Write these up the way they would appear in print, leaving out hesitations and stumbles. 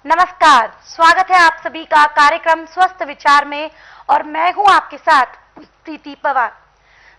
नमस्कार, स्वागत है आप सभी का कार्यक्रम स्वस्थ विचार में और मैं हूं आपके साथ प्रीति पवार।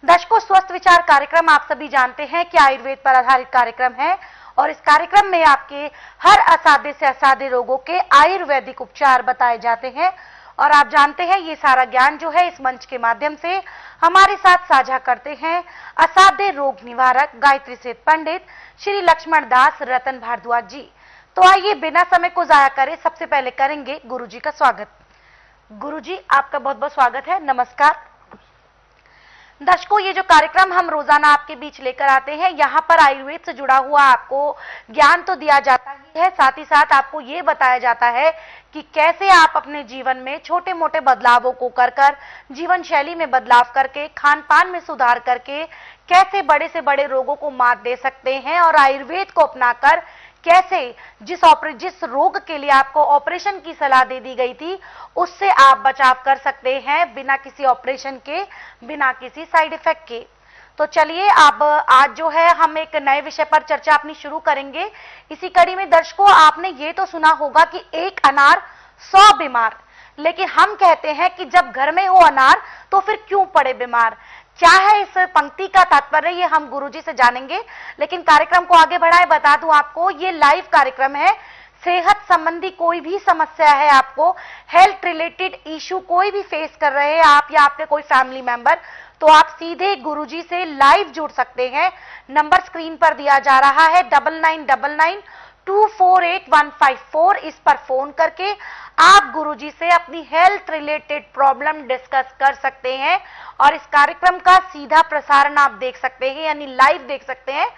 दर्शकों, स्वस्थ विचार कार्यक्रम आप सभी जानते हैं कि आयुर्वेद पर आधारित कार्यक्रम है और इस कार्यक्रम में आपके हर असाध्य से असाध्य रोगों के आयुर्वेदिक उपचार बताए जाते हैं और आप जानते हैं ये सारा ज्ञान जो है इस मंच के माध्यम से हमारे साथ साझा करते हैं असाध्य रोग निवारक गायत्री सेठ पंडित श्री लक्ष्मण दास रतन भारद्वाज जी। तो आइए बिना समय को जाया करें, सबसे पहले करेंगे गुरुजी का स्वागत। गुरुजी, आपका बहुत बहुत स्वागत है। नमस्कार। दर्शकों, ये जो कार्यक्रम हम रोजाना आपके बीच लेकर आते हैं, यहाँ पर आयुर्वेद से जुड़ा हुआ आपको ज्ञान तो दिया जाता ही है, साथ ही साथ आपको ये बताया जाता है कि कैसे आप अपने जीवन में छोटे मोटे बदलावों को कर जीवन शैली में बदलाव करके, खान पान में सुधार करके कैसे बड़े से बड़े रोगों को मात दे सकते हैं और आयुर्वेद को अपनाकर कैसे जिस रोग के लिए आपको ऑपरेशन की सलाह दे दी गई थी उससे आप बचाव कर सकते हैं बिना किसी ऑपरेशन के, बिना किसी साइड इफेक्ट के। तो चलिए अब आज जो है हम एक नए विषय पर चर्चा अपनी शुरू करेंगे। इसी कड़ी में दर्शकों, आपने ये तो सुना होगा कि एक अनार 100 बीमार, लेकिन हम कहते हैं कि जब घर में हो अनार तो फिर क्यों पड़े बीमार। क्या है इस पंक्ति का तात्पर्य, ये हम गुरुजी से जानेंगे। लेकिन कार्यक्रम को आगे बढ़ाए बता दूं आपको, ये लाइव कार्यक्रम है। सेहत संबंधी कोई भी समस्या है, आपको हेल्थ रिलेटेड इशू कोई भी फेस कर रहे हैं आप या आपके कोई फैमिली मेंबर, तो आप सीधे गुरुजी से लाइव जुड़ सकते हैं। नंबर स्क्रीन पर दिया जा रहा है 9999248154। इस पर फोन करके आप गुरुजी से अपनी हेल्थ रिलेटेड प्रॉब्लम डिस्कस कर सकते हैं और इस कार्यक्रम का सीधा प्रसारण आप देख सकते हैं, यानी लाइव देख सकते हैं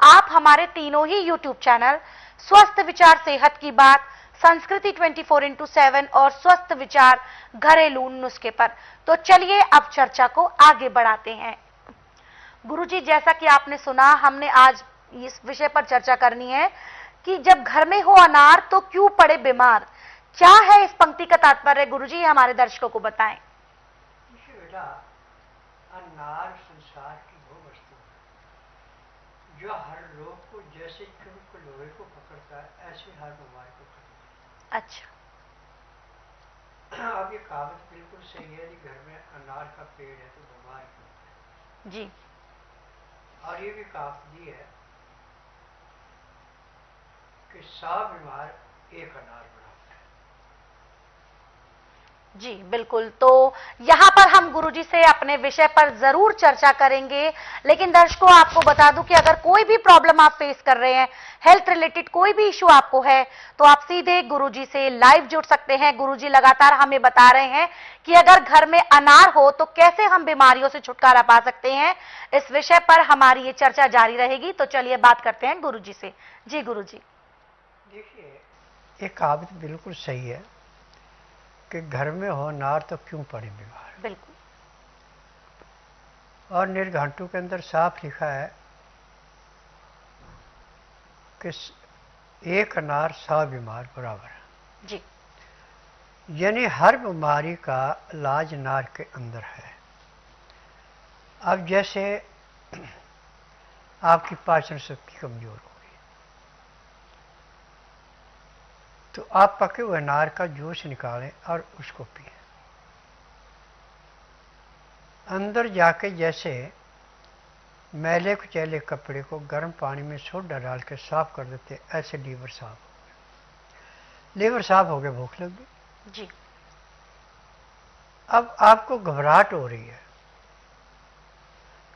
आप हमारे तीनों ही यूट्यूब चैनल स्वस्थ विचार सेहत की बात, संस्कृति 24x7 और स्वस्थ विचार घरेलू नुस्खे पर। तो चलिए अब चर्चा को आगे बढ़ाते हैं। गुरुजी, जैसा कि आपने सुना, हमने आज इस विषय पर चर्चा करनी है कि जब घर में हो अनार तो क्यों पड़े बीमार। क्या है इस पंक्ति का तात्पर्य गुरुजी, हमारे दर्शकों को बताएं। बेटा, अनार संसार की वो वस्तु है जो हर रोग को जैसे चुंबक लोहे को पकड़ता है ऐसे हर बीमारी को पकड़ता है। अच्छा। अब ये कहावत बिल्कुल सही है कि घर में अनार का पेड़ है तो बीमार क्यों है जी। और ये भी कहावत दी है कि 100 बीमार एक अनार बराबर है। जी बिल्कुल। तो यहां पर हम गुरुजी से अपने विषय पर जरूर चर्चा करेंगे, लेकिन दर्शकों आपको बता दूं कि अगर कोई भी प्रॉब्लम आप फेस कर रहे हैं, हेल्थ रिलेटेड कोई भी इशू आपको है, तो आप सीधे गुरुजी से लाइव जुड़ सकते हैं। गुरुजी लगातार हमें बता रहे हैं कि अगर घर में अनार हो तो कैसे हम बीमारियों से छुटकारा पा सकते हैं। इस विषय पर हमारी ये चर्चा जारी रहेगी। तो चलिए बात करते हैं गुरुजी से। जी गुरुजी। देखिए, ये कहावत बिल्कुल सही है कि घर में हो अनार तो क्यों पड़े बीमार। बिल्कुल। और निर्घंटू के अंदर साफ लिखा है कि एक अनार 100 बीमार बराबर है। जी। यानी हर बीमारी का इलाज अनार के अंदर है। अब जैसे आपकी पाचन शक्ति कमजोर होगी तो आप पके हुए अनार का जूस निकालें और उसको पिए। अंदर जाके जैसे मैले कुचैले कपड़े को गर्म पानी में सोडा डाल के साफ कर देते, ऐसे लीवर साफ हो गया। लीवर साफ हो गया, भूख लग गई जी। अब आपको घबराहट हो रही है।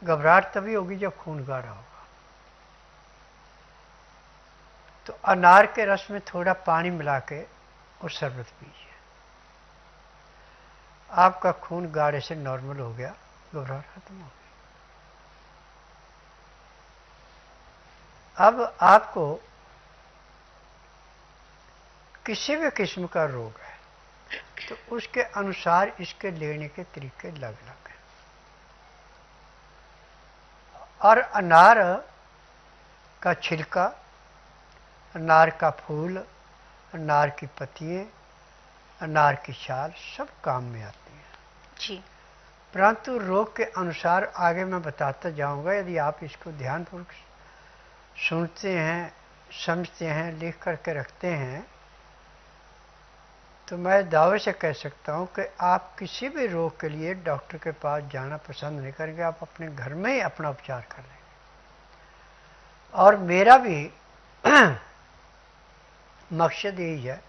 घबराहट तभी होगी जब खून गाढ़ा होगा। तो अनार के रस में थोड़ा पानी मिला के और शरबत पीजिए, आपका खून गाढ़े से नॉर्मल हो गया, घबराहट खत्म हो गई। अब आपको किसी भी किस्म का रोग है तो उसके अनुसार इसके लेने के तरीके अलग अलग हैं। और अनार का छिलका, अनार का फूल, अनार की पत्तियां, अनार की छाल सब काम में आती हैं। जी। परंतु रोग के अनुसार आगे मैं बताता जाऊंगा। यदि आप इसको ध्यानपूर्वक सुनते हैं, समझते हैं, लिख करके रखते हैं तो मैं दावे से कह सकता हूं कि आप किसी भी रोग के लिए डॉक्टर के पास जाना पसंद नहीं करेंगे, आप अपने घर में ही अपना उपचार कर लेंगे। और मेरा भी मकसद यही है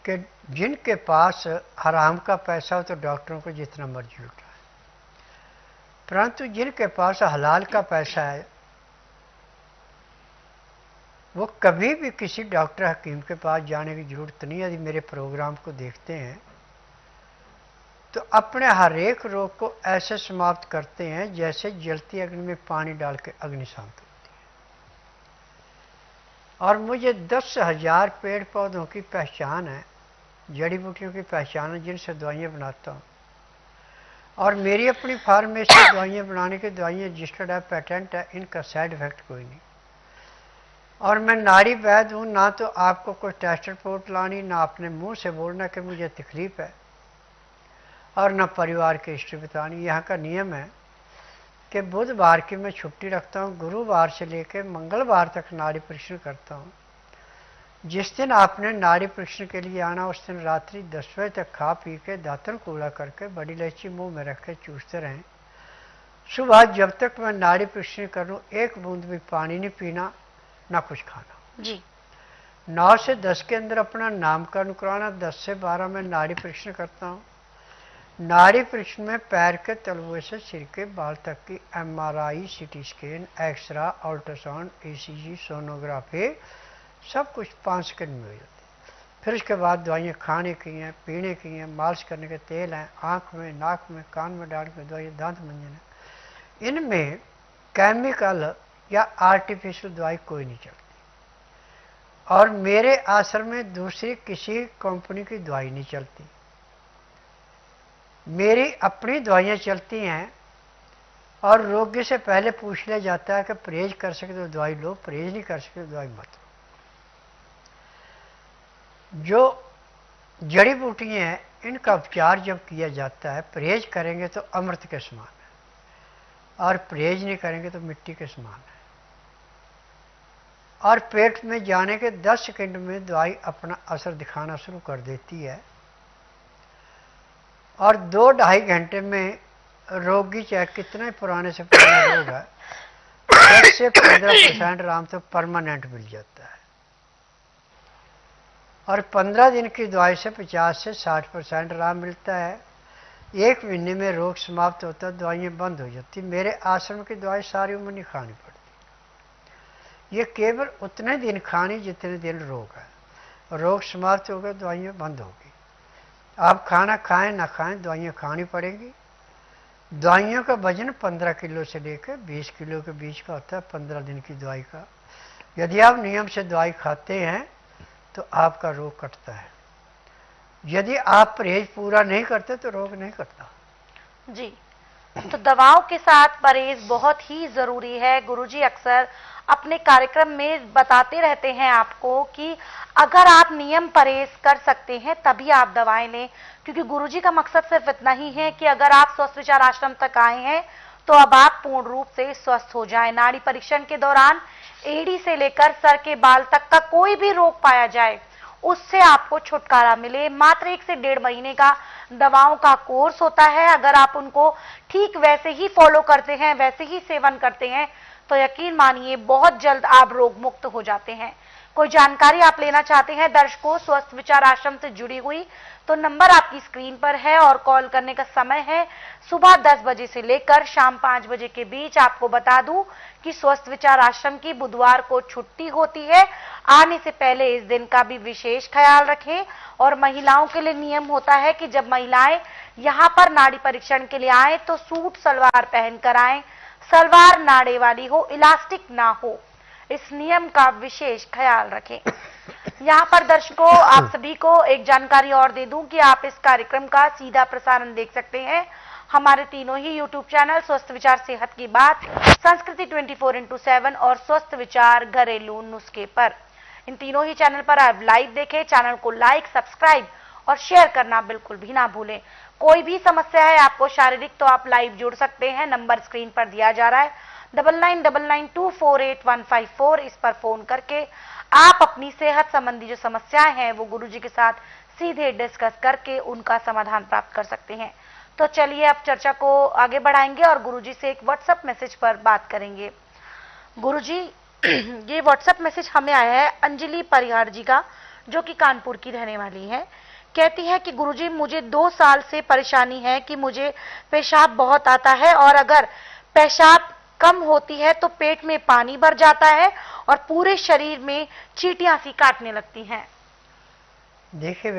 कि जिनके पास हराम का पैसा हो तो डॉक्टरों को जितना मर्जी लुटाए, परंतु जिनके पास हलाल का पैसा है वो कभी भी किसी डॉक्टर हकीम के पास जाने की जरूरत नहीं। यदि मेरे प्रोग्राम को देखते हैं तो अपने हर एक रोग को ऐसे समाप्त करते हैं जैसे जलती अग्नि में पानी डाल के अग्नि शांत होती है। और मुझे 10,000 पेड़ पौधों की पहचान है, जड़ी बूटियों की पहचान है जिनसे दवाइयाँ बनाता हूँ। और मेरी अपनी फार्मेसी दवाइयाँ बनाने की दवाइयाँ रजिस्टर्ड है, पेटेंट है, इनका साइड इफेक्ट कोई नहीं। और मैं नाड़ी वैद्य हूँ, ना तो आपको कोई टेस्ट रिपोर्ट लानी, ना अपने मुंह से बोलना कि मुझे तकलीफ है, और ना परिवार की हिस्ट्री बतानी। यहाँ का नियम है कि बुधवार की मैं छुट्टी रखता हूँ, गुरुवार से लेकर मंगलवार तक नाड़ी परीक्षण करता हूँ। जिस दिन आपने नाड़ी परीक्षण के लिए आना उस दिन रात्रि 10 बजे तक खा पी के दातन कूड़ा करके बड़ी इलायची मुंह में रख के चूसते रहें। सुबह जब तक मैं नाड़ी परीक्षण करूँ एक बूंद भी पानी नहीं पीना, ना कुछ खाना जी। 9 से 10 के अंदर अपना नामकरण कराना। 10 से 12 में नाड़ी परीक्षण करता हूँ। नाड़ी परीक्षण में पैर के तलवे से सिर के बाल तक की MRI, CT scan, x-ray, ultrasound, ECG, sonography सब कुछ 5 सेकंड में हो जाती है। फिर उसके बाद दवाइयाँ खाने की हैं, पीने की हैं, मालिश करने के तेल हैं, आँख में, नाक में, कान में डाल के दवाइयाँ, दांत मंजन है। इनमें केमिकल या आर्टिफिशियल दवाई कोई नहीं चलती। और मेरे आश्रम में दूसरी किसी कंपनी की दवाई नहीं चलती, मेरी अपनी दवाइयाँ चलती हैं। और रोगी से पहले पूछ लिया जाता है कि परहेज कर सके तो दवाई लो, परहेज नहीं कर सके तो दवाई मत लो। जो जड़ी बूटियाँ हैं इनका उपचार जब किया जाता है, परहेज करेंगे तो अमृत के समान है, और परहेज नहीं करेंगे तो मिट्टी के समान है। और पेट में जाने के 10 सेकंड में दवाई अपना असर दिखाना शुरू कर देती है। और 2-2.5 घंटे में रोगी चाहे कितने पुराने से पुराना रोग है 10 से 15% आराम तो परमानेंट मिल जाता है। और 15 दिन की दवाई से 50 से 60% आराम मिलता है। 1 महीने में रोग समाप्त होता है, दवाइयाँ बंद हो जाती। मेरे आश्रम की दवाई सारी उम्र नहीं खानी पड़ती, ये केवल उतने दिन खानी जितने दिन रोग है। रोग समाप्त हो गए, दवाइयाँ बंद होगी। आप खाना खाएं ना खाएं, दवाइयाँ खानी पड़ेंगी। दवाइयों का वजन 15 किलो से लेकर 20 किलो के बीच का होता है 15 दिन की दवाई का। यदि आप नियम से दवाई खाते हैं तो आपका रोग कटता है। यदि आप परहेज पूरा नहीं करते तो रोग नहीं कटता। जी, तो दवाओं के साथ परहेज बहुत ही जरूरी है। गुरुजी अक्सर अपने कार्यक्रम में बताते रहते हैं आपको कि अगर आप नियम परहेज कर सकते हैं तभी आप दवाएं लें, क्योंकि गुरुजी का मकसद सिर्फ इतना ही है कि अगर आप स्वस्थ विचार आश्रम तक आए हैं तो अब आप पूर्ण रूप से स्वस्थ हो जाएं। नाड़ी परीक्षण के दौरान एड़ी से लेकर सर के बाल तक का कोई भी रोग पाया जाए उससे आपको छुटकारा मिले। मात्र 1 से 1.5 महीने का दवाओं का कोर्स होता है। अगर आप उनको ठीक वैसे ही फॉलो करते हैं, वैसे ही सेवन करते हैं तो यकीन मानिए बहुत जल्द आप रोग मुक्त हो जाते हैं। कोई जानकारी आप लेना चाहते हैं दर्शकों स्वस्थ विचार आश्रम से जुड़ी हुई, तो नंबर आपकी स्क्रीन पर है और कॉल करने का समय है सुबह 10 बजे से लेकर शाम 5 बजे के बीच। आपको बता दूं कि स्वस्थ विचार आश्रम की बुधवार को छुट्टी होती है। आने से पहले इस दिन का भी विशेष ख्याल रखें। और महिलाओं के लिए नियम होता है कि जब महिलाएं यहाँ पर नाड़ी परीक्षण के लिए आए तो सूट सलवार पहनकर आए, सलवार नाड़े वाली हो, इलास्टिक ना हो। इस नियम का विशेष ख्याल रखें। यहाँ पर दर्शकों आप सभी को एक जानकारी और दे दूं कि आप इस कार्यक्रम का सीधा प्रसारण देख सकते हैं हमारे तीनों ही यूट्यूब चैनल स्वस्थ विचार सेहत की बात, संस्कृति 24x7 और स्वस्थ विचार घरेलू नुस्खे पर। इन तीनों ही चैनल पर आप लाइव देखें। चैनल को लाइक, सब्सक्राइब और शेयर करना बिल्कुल भी ना भूलें। कोई भी समस्या है आपको शारीरिक तो आप लाइव जुड़ सकते हैं। नंबर स्क्रीन पर दिया जा रहा है 9999248154। इस पर फोन करके आप अपनी सेहत संबंधी जो समस्याएं हैं वो गुरुजी के साथ सीधे डिस्कस करके उनका समाधान प्राप्त कर सकते हैं। तो चलिए अब चर्चा को आगे बढ़ाएंगे और गुरुजी से एक व्हाट्सएप मैसेज पर बात करेंगे। गुरुजी, ये व्हाट्सएप मैसेज हमें आया है अंजलि परिहार जी का, जो कि कानपुर की रहने वाली है। कहती है कि गुरुजी, मुझे 2 साल से परेशानी है कि मुझे पेशाब बहुत आता है और अगर पेशाब कम होती है तो पेट में पानी भर जाता है और पूरे शरीर में चींटियां सी काटने लगती हैं। देखिए